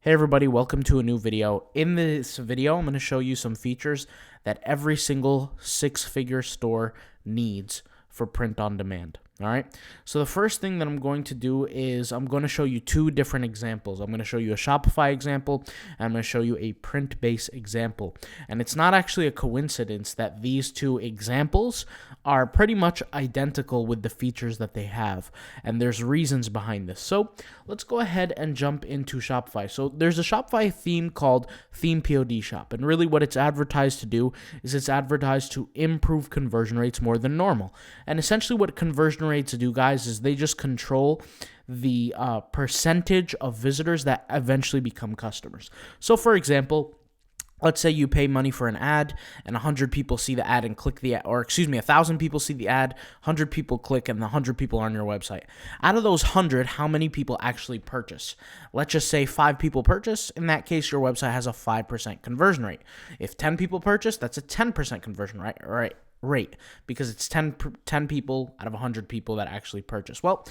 Hey everybody, welcome to a new video. In this video, I'm going to show you some features that every single six-figure store needs for print on demand. All right. So the first thing that I'm going to do is I'm going to show you two different examples. I'm going to show you a Shopify example, and I'm going to show you a print-based example. And it's not actually a coincidence that these two examples are pretty much identical with the features that they have. And there's reasons behind this. So let's go ahead and jump into Shopify. So there's a Shopify theme called Theme POD Shop. And really what it's advertised to do is it's advertised to improve conversion rates more than normal. And essentially what conversion rates do, guys, is they just control the percentage of visitors that eventually become customers. So for example, let's say you pay money for an ad and 100 people see the ad and click the ad, or 1,000 people see the ad, 100 people click, and the 100 people are on your website. Out of those 100, how many people actually purchase? Let's just say 5 people purchase. In that case, your website has a 5% conversion rate. If 10 people purchase, that's a 10% conversion rate because it's 10 people out of 100 people that actually purchase. Well,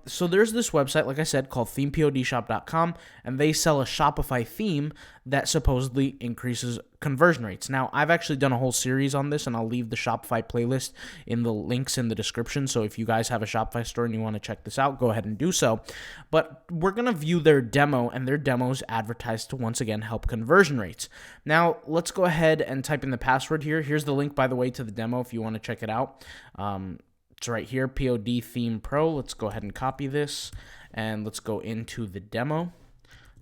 so there's this website, like I said, called themepodshop.com, and they sell a Shopify theme that supposedly increases conversion rates. Now, I've actually done a whole series on this, and I'll leave the Shopify playlist in the links in the description. So if you guys have a Shopify store and you want to check this out, go ahead and do so. But we're going to view their demo, and their demo is advertised to, once again, help conversion rates. Now, let's go ahead and type in the password here. Here's the link, by the way, to the demo if you want to check it out. It's right here, POD Theme Pro. Let's go ahead and copy this, and let's go into the demo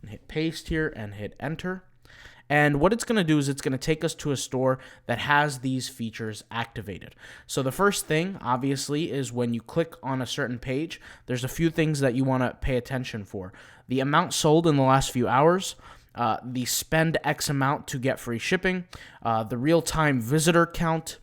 and hit paste here and hit enter. And what it's going to do is it's going to take us to a store that has these features activated. So the first thing, obviously, is when you click on a certain page, there's a few things that you want to pay attention for. The amount sold in the last few hours, the spend X amount to get free shipping, the real-time visitor count,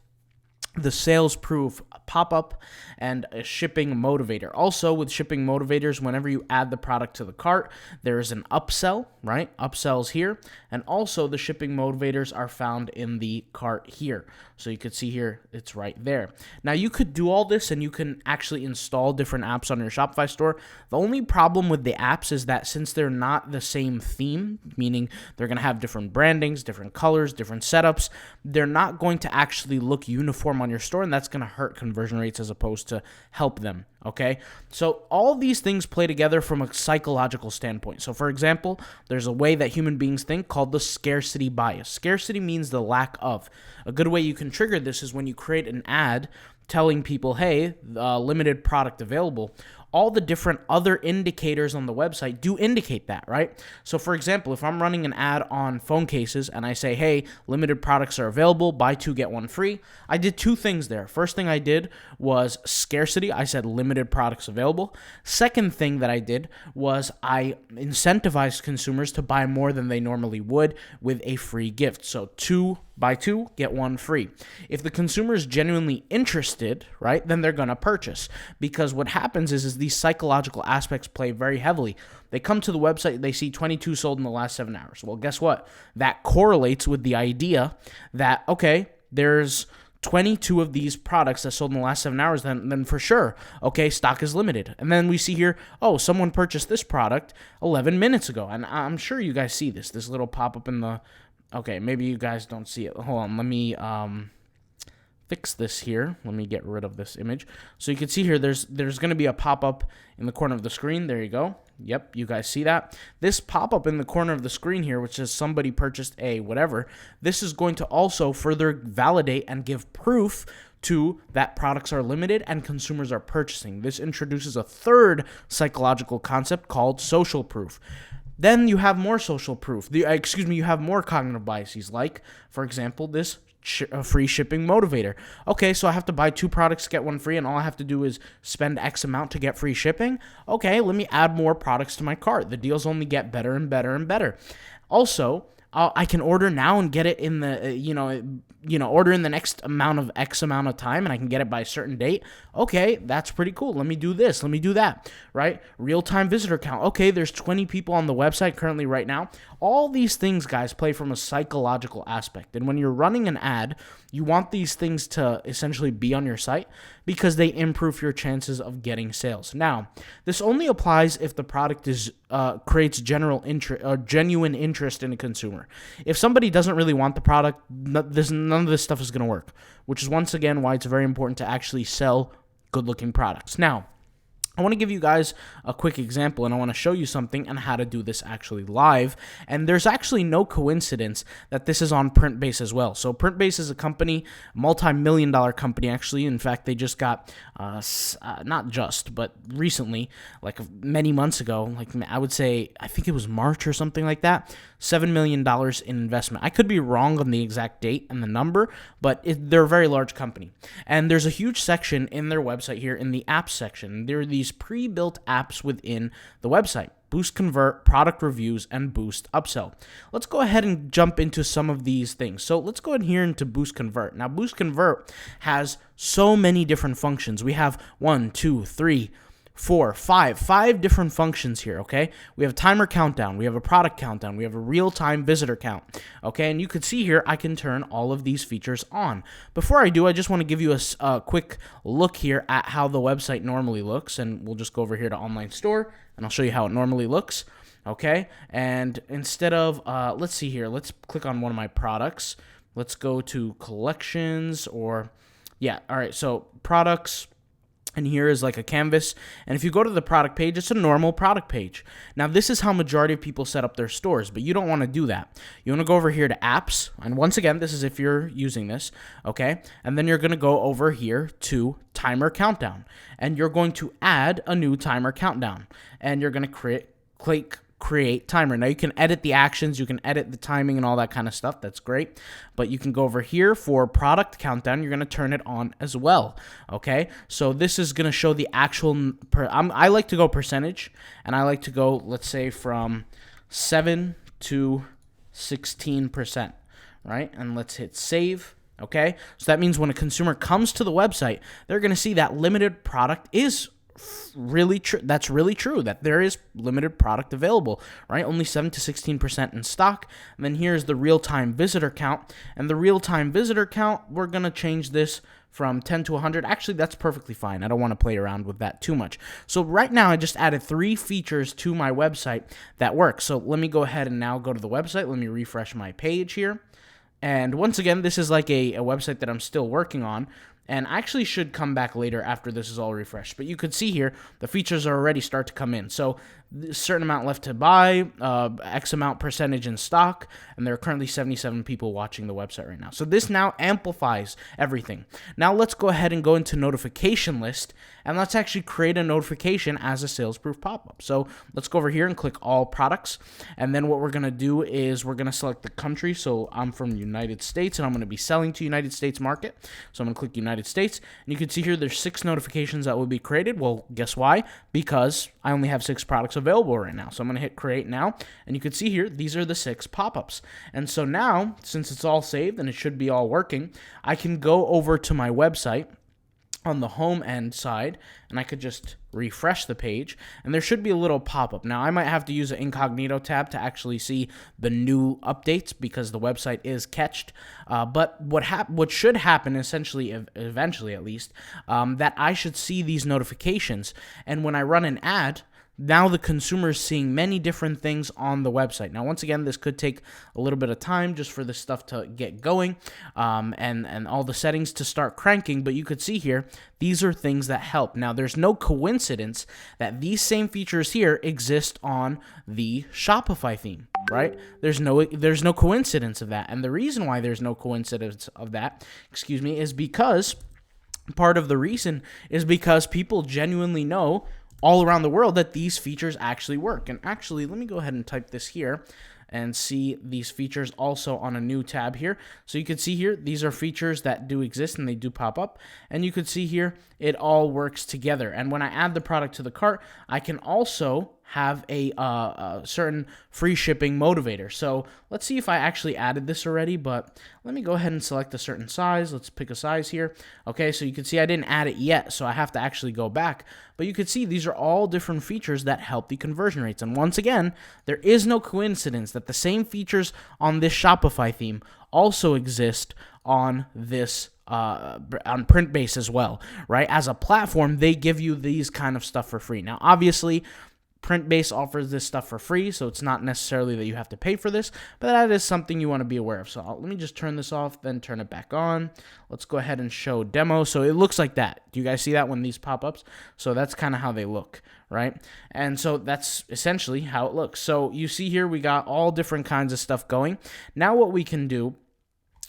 the sales proof pop-up, and a shipping motivator. Also, with shipping motivators, whenever you add the product to the cart, there is an upsell, right? Upsells here. And also, the shipping motivators are found in the cart here. So you could see here, it's right there. Now, you could do all this, and you can actually install different apps on your Shopify store. The only problem with the apps is that since they're not the same theme, meaning they're going to have different brandings, different colors, different setups, they're not going to actually look uniform on your store, and that's going to hurt conversion rates as opposed to help them, okay? So all these things play together from a psychological standpoint. So for example, there's a way that human beings think called the scarcity bias. Scarcity means the lack of. A good way you can trigger this is when you create an ad telling people, hey, limited product available. All the different other indicators on the website do indicate that, right? So for example, if I'm running an ad on phone cases and I say, hey, limited products are available, buy 2, get 1 free, I did 2 things there. First thing I did was scarcity. I said limited products available. Second thing that I did was I incentivized consumers to buy more than they normally would with a free gift. So buy 2, get 1 free. If the consumer is genuinely interested, right, then they're going to purchase, because what happens is these psychological aspects play very heavily. They come to the website, they see 22 sold in the last 7 hours. Well, guess what? That correlates with the idea that, okay, there's 22 of these products that sold in the last 7 hours, then for sure, okay, stock is limited. And then we see here, oh, someone purchased this product 11 minutes ago. And I'm sure you guys see this little pop-up in the... Okay, maybe you guys don't see it. Hold on, let me fix this here. Let me get rid of this image. So you can see here, there's going to be a pop-up in the corner of the screen. There you go. Yep, you guys see that? This pop-up in the corner of the screen here, which says somebody purchased a whatever, this is going to also further validate and give proof to that products are limited and consumers are purchasing. This introduces a third psychological concept called social proof. Then you have more social proof. You have more cognitive biases, like, for example, this free shipping motivator. Okay, so I have to buy 2 products, get 1 free, and all I have to do is spend X amount to get free shipping. Okay, let me add more products to my cart. The deals only get better and better and better. Also, I can order now and get it in the, order in the next amount of X amount of time, and I can get it by a certain date. Okay, that's pretty cool. Let me do this. Let me do that, right? Real-time visitor count. Okay, there's 20 people on the website currently right now. All these things, guys, play from a psychological aspect. And when you're running an ad, you want these things to essentially be on your site because they improve your chances of getting sales. Now, this only applies if the product is creates genuine interest in a consumer. If somebody doesn't really want the product, none of this stuff is going to work, which is once again why it's very important to actually sell good-looking products. Now, I want to give you guys a quick example, and I want to show you something and how to do this actually live. And there's actually no coincidence that this is on Printbase as well. So Printbase is a company, multi-million-dollar company actually. In fact, they just got, not just, but recently, like many months ago, like I would say, I think it was March or something like that, $7 million in investment. I could be wrong on the exact date and the number, but they're a very large company. And there's a huge section in their website here in the apps section. There are these pre-built apps within the website: Boost Convert, Product Reviews, and Boost Upsell. Let's go ahead and jump into some of these things. So let's go in here into Boost Convert. Now, Boost Convert has so many different functions. We have 5 different functions here, okay? We have a timer countdown, we have a product countdown, we have a real-time visitor count, okay? And you can see here, I can turn all of these features on. Before I do, I just want to give you a quick look here at how the website normally looks, and we'll just go over here to Online Store, and I'll show you how it normally looks, okay? And instead of, let's see here, let's click on one of my products. Let's go to Collections, or, yeah, all right, so Products. And here is like a canvas. And if you go to the product page, it's a normal product page. Now, this is how majority of people set up their stores, but you don't want to do that. You want to go over here to apps. And once again, this is if you're using this, okay? And then you're going to go over here to timer countdown. And you're going to add a new timer countdown. And you're going to create timer. Now, you can edit the actions, you can edit the timing and all that kind of stuff. That's great. But you can go over here for product countdown. You're going to turn it on as well. Okay. So this is going to show the actual, I like to go percentage, and I like to go, let's say, from 7 to 16%, right? And let's hit save. Okay. So that means when a consumer comes to the website, they're going to see that limited product is really true. That's really true, that there is limited product available, right? Only 7 to 16% in stock. And then here's the real-time visitor count. And the real-time visitor count, we're going to change this from 10 to 100. Actually, that's perfectly fine. I don't want to play around with that too much. So right now, I just added 3 features to my website that work. So let me go ahead and now go to the website. Let me refresh my page here. And once again, this is like a website that I'm still working on. And I actually should come back later after this is all refreshed. But you could see here, the features are already start to come in. So a certain amount left to buy, X amount percentage in stock, and there are currently 77 people watching the website right now. So this now amplifies everything. Now let's go ahead and go into notification list, and let's actually create a notification as a sales proof pop-up. So let's go over here and click all products. And then what we're going to do is we're going to select the country. So I'm from the United States, and I'm going to be selling to United States market. So I'm going to click United States, and you can see here there's 6 notifications that will be created. Well, guess why? Because I only have 6 products available right now. So I'm going to hit create now, and you can see here these are the 6 pop-ups. And so now, since it's all saved and it should be all working, I can go over to my website on the home end side, and I could just refresh the page, and there should be a little pop-up. Now, I might have to use an incognito tab to actually see the new updates because the website is cached. But what should happen, essentially, eventually at least, that I should see these notifications, and when I run an ad, now the consumer is seeing many different things on the website. Now, once again, this could take a little bit of time just for this stuff to get going and all the settings to start cranking. But you could see here, these are things that help. Now, there's no coincidence that these same features here exist on the Shopify theme, right? There's no coincidence of that. And the reason why there's no coincidence of that, is because part of the reason is because people genuinely know all around the world that these features actually work. And actually, let me go ahead and type this here and see these features also on a new tab here. So you can see here, these are features that do exist and they do pop up. And you can see here, it all works together. And when I add the product to the cart, I can also have a certain free shipping motivator. So let's see if I actually added this already, but let me go ahead and select a certain size. Let's pick a size here. Okay, so you can see I didn't add it yet, so I have to actually go back. But you can see these are all different features that help the conversion rates. And once again, there is no coincidence that the same features on this Shopify theme also exist on this on Printbase as well, right? As a platform, they give you these kind of stuff for free. Now, obviously, Printbase offers this stuff for free, so it's not necessarily that you have to pay for this, but that is something you want to be aware of. So let me just turn this off, then turn it back on. Let's go ahead and show demo. So it looks like that. Do you guys see that when these pop ups? So that's kind of how they look, right? And so that's essentially how it looks. So you see here we got all different kinds of stuff going. Now what we can do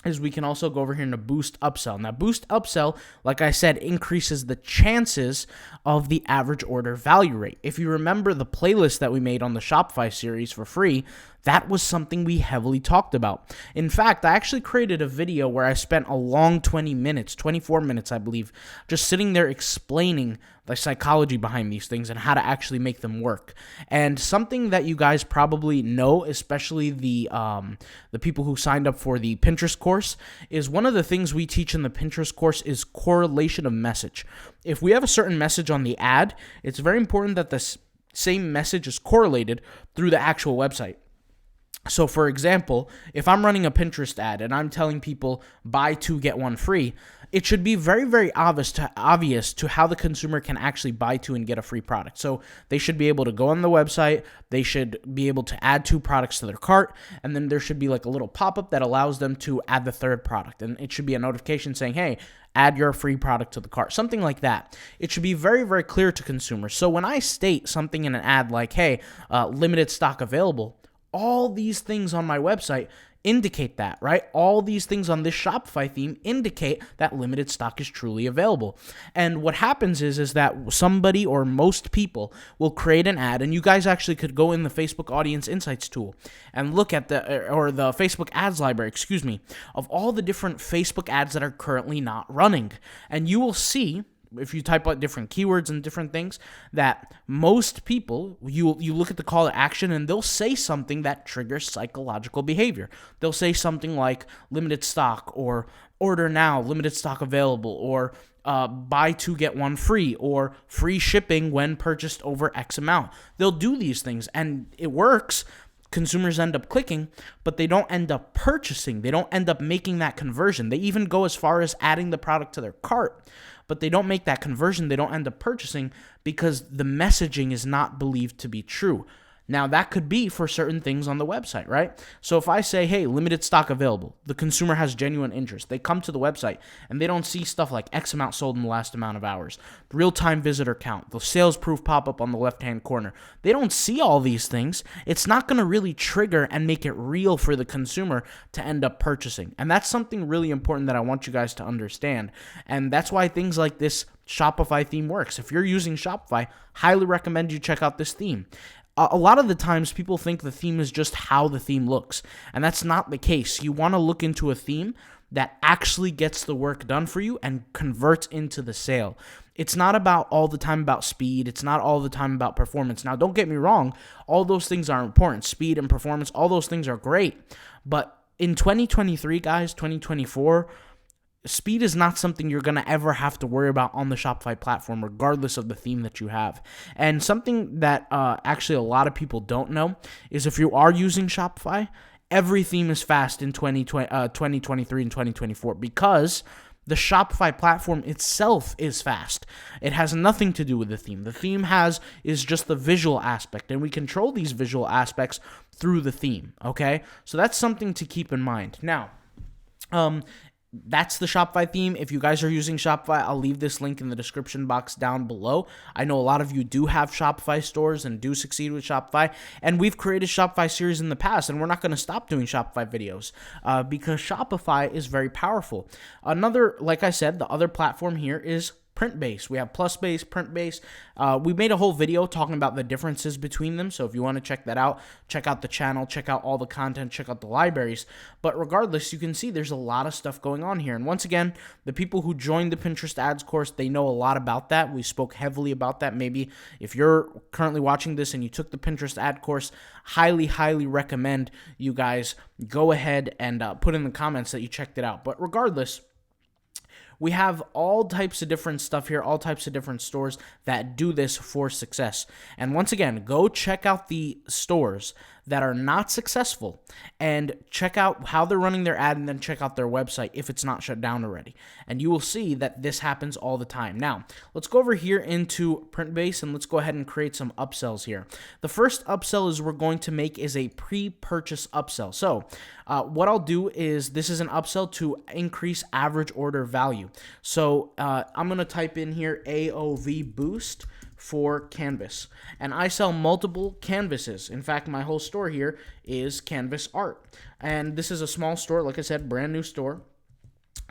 is we can also go over here to Boost Upsell. Now, Boost Upsell, like I said, increases the chances of the average order value rate. If you remember the playlist that we made on the Shopify series for free, that was something we heavily talked about. In fact, I actually created a video where I spent a long 20 minutes, 24 minutes, I believe, just sitting there explaining the psychology behind these things and how to actually make them work. And something that you guys probably know, especially the people who signed up for the Pinterest course, is one of the things we teach in the Pinterest course is correlation of message. If we have a certain message on the ad, it's very important that the same message is correlated through the actual website. So, for example, if I'm running a Pinterest ad and I'm telling people buy two, get one free, it should be very, very obvious to how the consumer can actually buy two and get a free product. So they should be able to go on the website, they should be able to add two products to their cart, and then there should be like a little pop-up that allows them to add the third product. And it should be a notification saying, hey, add your free product to the cart, something like that. It should be very, very clear to consumers. So when I state something in an ad like, hey, limited stock available, all these things on my website indicate that, right? All these things on this Shopify theme indicate that limited stock is truly available. And what happens is that somebody or most people will create an ad, and you guys actually could go in the Facebook Audience Insights tool and look at the Facebook Ads Library, of all the different Facebook ads that are currently not running. And you will see, if you type out different keywords and different things, that most people, you look at the call to action and they'll say something that triggers psychological behavior. They'll say something like limited stock, or order now, limited stock available, or buy two, get one free, or free shipping when purchased over X amount. They'll do these things and it works. Consumers end up clicking, but they don't end up purchasing. They don't end up making that conversion. They even go as far as adding the product to their cart, but they don't make that conversion. They don't end up purchasing because the messaging is not believed to be true. Now, that could be for certain things on the website, right? So if I say, hey, limited stock available, the consumer has genuine interest. They come to the website and they don't see stuff like X amount sold in the last amount of hours, real-time visitor count, the sales proof pop-up on the left-hand corner. They don't see all these things. It's not going to really trigger and make it real for the consumer to end up purchasing. And that's something really important that I want you guys to understand. And that's why things like this Shopify theme works. If you're using Shopify, highly recommend you check out this theme. A lot of the times people think the theme is just how the theme looks, and that's not the case. You want to look into a theme that actually gets the work done for you and converts into the sale. It's not about all the time about speed. It's not all the time about performance. Now, don't get me wrong. All those things are important. Speed and performance, all those things are great. But in 2023, guys, 2024, speed is not something you're going to ever have to worry about on the Shopify platform, regardless of the theme that you have. And something that actually a lot of people don't know is if you are using Shopify, every theme is fast in 2023 and 2024 because the Shopify platform itself is fast. It has nothing to do with the theme. The theme is just the visual aspect, and we control these visual aspects through the theme, okay? So that's something to keep in mind. Now, that's the Shopify theme. If you guys are using Shopify, I'll leave this link in the description box down below. I know a lot of you do have Shopify stores and do succeed with Shopify, and we've created Shopify series in the past, and we're not going to stop doing Shopify videos because Shopify is very powerful. Like I said, the other platform here is Printbase. We have PlusBase, Printbase. We made a whole video talking about the differences between them. So if you want to check that out, check out the channel, check out all the content, check out the libraries. But regardless, you can see there's a lot of stuff going on here. And once again, the people who joined the Pinterest ads course, they know a lot about that. We spoke heavily about that. Maybe if you're currently watching this and you took the Pinterest ad course, highly, highly recommend you guys go ahead and put in the comments that you checked it out. But regardless, we have all types of different stuff here, all types of different stores that do this for success. And once again, go check out the stores that are not successful and check out how they're running their ad and then check out their website if it's not shut down already. And you will see that this happens all the time. Now, let's go over here into Printbase and let's go ahead and create some upsells here. The first upsell is we're going to make is a pre-purchase upsell. So what I'll do is this is an upsell to increase average order value. So I'm going to type in here AOV boost for canvas, and I sell multiple canvases. In fact, my whole store here is canvas art, and this is a small store, like I said, brand new store.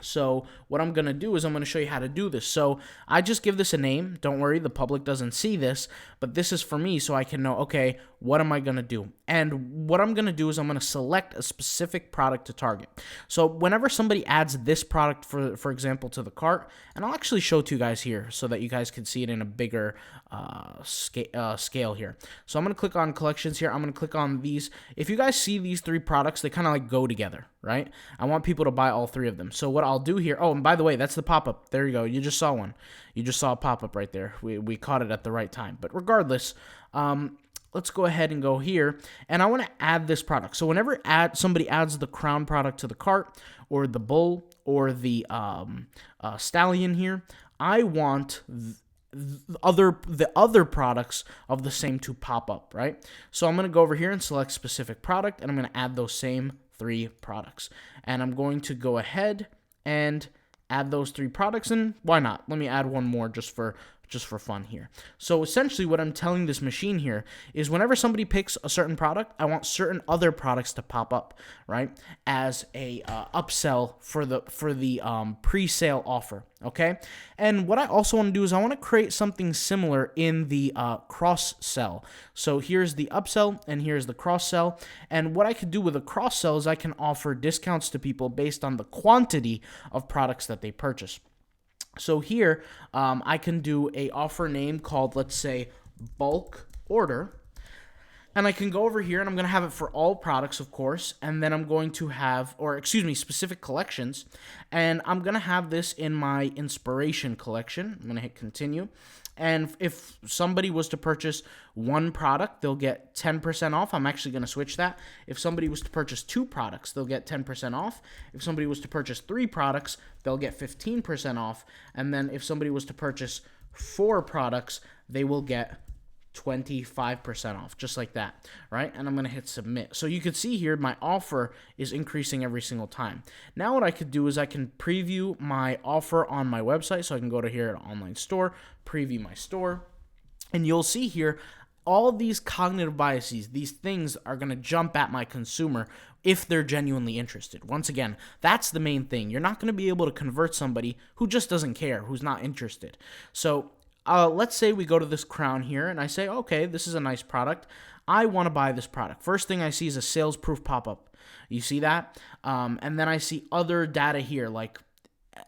So what I'm going to do is I'm going to show you how to do this. So I just give this a name. Don't worry, the public doesn't see this, but this is for me so I can know, okay, what am I going to do? And what I'm going to do is I'm going to select a specific product to target. So whenever somebody adds this product, for example, to the cart, and I'll actually show it to you guys here so that you guys can see it in a bigger scale here. So I'm going to click on collections here. I'm going to click on these. If you guys see these three products, they kind of like go together, right? I want people to buy all three of them. So what I'll do here, oh, and by the way, that's the pop-up. There you go. You just saw one. You just saw a pop-up right there. We caught it at the right time. But regardless, let's go ahead and go here, and I want to add this product. So whenever somebody adds the crown product to the cart, or the bull, or the stallion here, I want the other products of the same to pop up, right? So I'm going to go over here and select specific product, and I'm going to add those same three products. And I'm going to go ahead and add those three products, and why not? Let me add one more just for fun here. So essentially what I'm telling this machine here is whenever somebody picks a certain product, I want certain other products to pop up, right, as a upsell for the pre-sale offer, okay? And what I also want to do is I want to create something similar in the cross-sell. So here's the upsell and here's the cross-sell. And what I could do with a cross-sell is I can offer discounts to people based on the quantity of products that they purchase. So here, I can do a offer name called, let's say, bulk order. And I can go over here and I'm going to have it for all products, of course. And then I'm going to have, specific collections. And I'm going to have this in my inspiration collection. I'm going to hit continue. And if somebody was to purchase one product, they'll get 10% off. I'm actually going to switch that. If somebody was to purchase two products, they'll get 10% off. If somebody was to purchase three products, they'll get 15% off. And then if somebody was to purchase four products, they will get 25% off, just like that, right? And I'm going to hit submit. So you can see here my offer is increasing every single time. Now what I could do is I can preview my offer on my website. So I can go to here at online store, preview my store, and you'll see here all these cognitive biases, these things are going to jump at my consumer if they're genuinely interested. Once again, that's the main thing. You're not going to be able to convert somebody who just doesn't care, who's not interested. So let's say we go to this crown here and I say, okay, this is a nice product. I want to buy this product. First thing I see is a sales proof pop-up. You see that? And then I see other data here like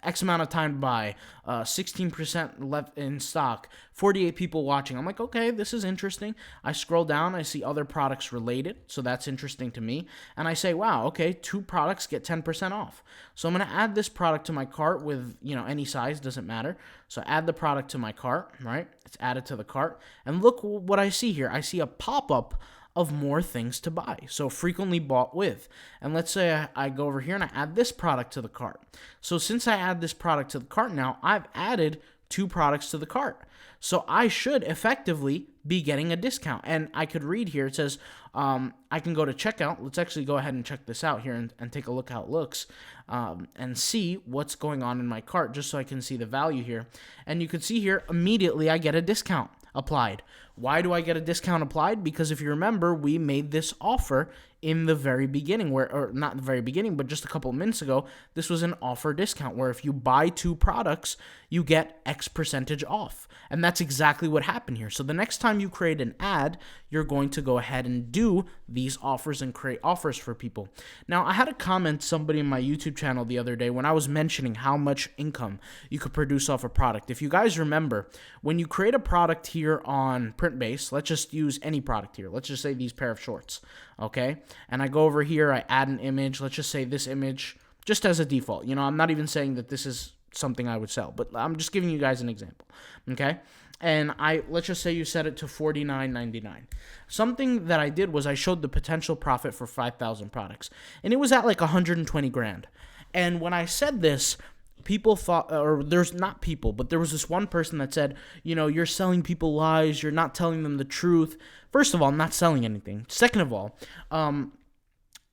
X amount of time to buy, 16% left in stock, 48 people watching. I'm like, okay, this is interesting. I scroll down, I see other products related, so that's interesting to me. And I say, wow, okay, two products get 10% off. So I'm going to add this product to my cart with, any size, doesn't matter. So add the product to my cart, right? It's added to the cart. And look what I see here. I see a pop-up of more things to buy. So frequently bought with. And let's say I go over here and I add this product to the cart. So since I add this product to the cart now, I've added two products to the cart. So I should effectively be getting a discount. And I could read here, it says, I can go to checkout. Let's actually go ahead and check this out here and take a look how it looks and see what's going on in my cart just so I can see the value here. And you can see here, immediately I get a discount applied. Why do I get a discount applied? Because if you remember, we made this offer in the very beginning, or not the very beginning, but just a couple of minutes ago, this was an offer discount where if you buy two products, you get X percentage off. And that's exactly what happened here. So the next time you create an ad, you're going to go ahead and do these offers and create offers for people. Now, I had a comment somebody in my YouTube channel the other day when I was mentioning how much income you could produce off a product. If you guys remember, when you create a product here on Printbase, let's just use any product here. Let's just say these pair of shorts, okay? And I go over here, I add an image. Let's just say this image just as a default. I'm not even saying that this is something I would sell, but I'm just giving you guys an example, okay? and let's just say you set it to $49.99. Something that I did was I showed the potential profit for 5,000 products, and it was at like 120 grand. And when I said this, people thought, or there's not people, but there was this one person that said, you're selling people lies, you're not telling them the truth. First of all, I'm not selling anything. Second of all,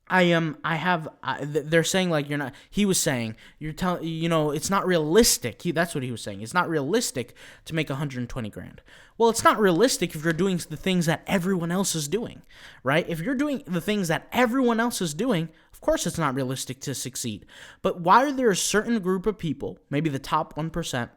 they're saying like you're not, he was saying, you're telling, it's not realistic. That's what he was saying. It's not realistic to make 120 grand. Well, it's not realistic if you're doing the things that everyone else is doing, right? If you're doing the things that everyone else is doing, of course it's not realistic to succeed. But why are there a certain group of people, maybe the top 1%,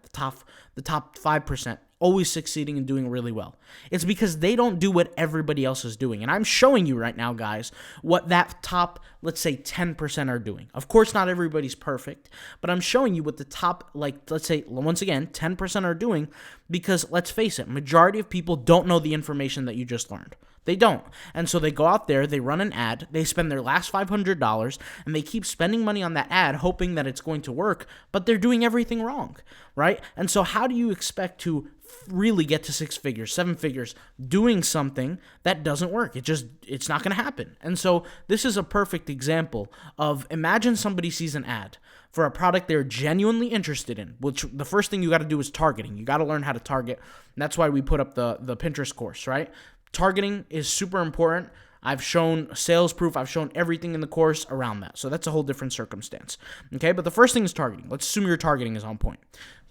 the top 5%, always succeeding and doing really well? It's because they don't do what everybody else is doing. And I'm showing you right now, guys, what that top, let's say 10% are doing. Of course, not everybody's perfect, but I'm showing you what the top, let's say, once again, 10% are doing, because let's face it, majority of people don't know the information that you just learned. They don't. And so they go out there, they run an ad, they spend their last $500, and they keep spending money on that ad hoping that it's going to work, but they're doing everything wrong, right? And so how do you expect to really get to 6 figures, 7 figures, doing something that doesn't work? It's not going to happen. And so this is a perfect example of, imagine somebody sees an ad for a product they're genuinely interested in, which the first thing you got to do is targeting. You got to learn how to target. And that's why we put up the Pinterest course, right? Targeting is super important. I've shown sales proof. I've shown everything in the course around that. So that's a whole different circumstance. Okay, but the first thing is targeting. Let's assume your targeting is on point.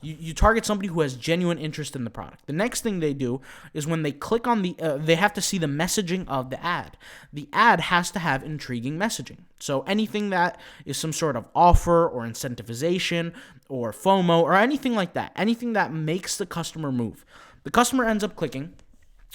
You target somebody who has genuine interest in the product. The next thing they do is when they click on they have to see the messaging of the ad. The ad has to have intriguing messaging. So anything that is some sort of offer or incentivization or FOMO or anything like that, anything that makes the customer move. The customer ends up clicking.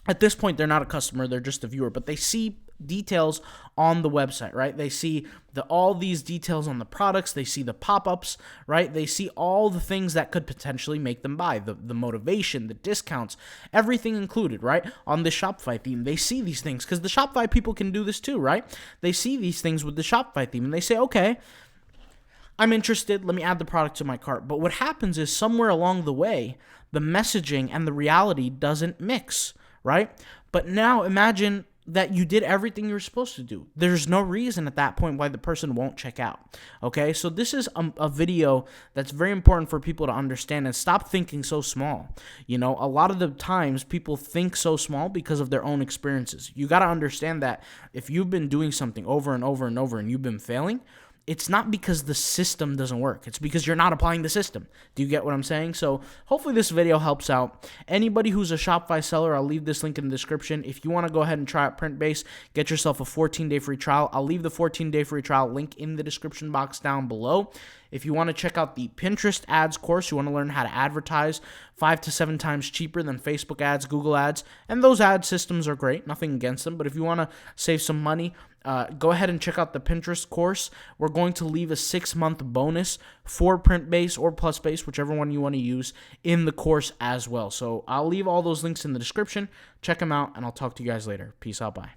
At this point, they're not a customer, they're just a viewer, but they see details on the website, right? They see all these details on the products, they see the pop-ups, right? They see all the things that could potentially make them buy, the motivation, the discounts, everything included, right? On the Shopify theme, they see these things, because the Shopify people can do this too, right? They see these things with the Shopify theme, and they say, okay, I'm interested, let me add the product to my cart. But what happens is somewhere along the way, the messaging and the reality doesn't mix, right? But now imagine that you did everything you were supposed to do. There's no reason at that point why the person won't check out. Okay, so this is a video that's very important for people to understand and stop thinking so small. A lot of the times people think so small because of their own experiences. You got to understand that if you've been doing something over and over and over and you've been failing, it's not because the system doesn't work. It's because you're not applying the system. Do you get what I'm saying? So hopefully this video helps out. Anybody who's a Shopify seller, I'll leave this link in the description. If you want to go ahead and try out Printbase, get yourself a 14-day free trial. I'll leave the 14-day free trial link in the description box down below. If you want to check out the Pinterest ads course, you want to learn how to advertise 5 to 7 times cheaper than Facebook ads, Google ads, and those ad systems are great, nothing against them, but if you want to save some money, go ahead and check out the Pinterest course. We're going to leave a 6-month bonus for Printbase or PlusBase, whichever one you want to use, in the course as well. So I'll leave all those links in the description. Check them out, and I'll talk to you guys later. Peace out. Bye.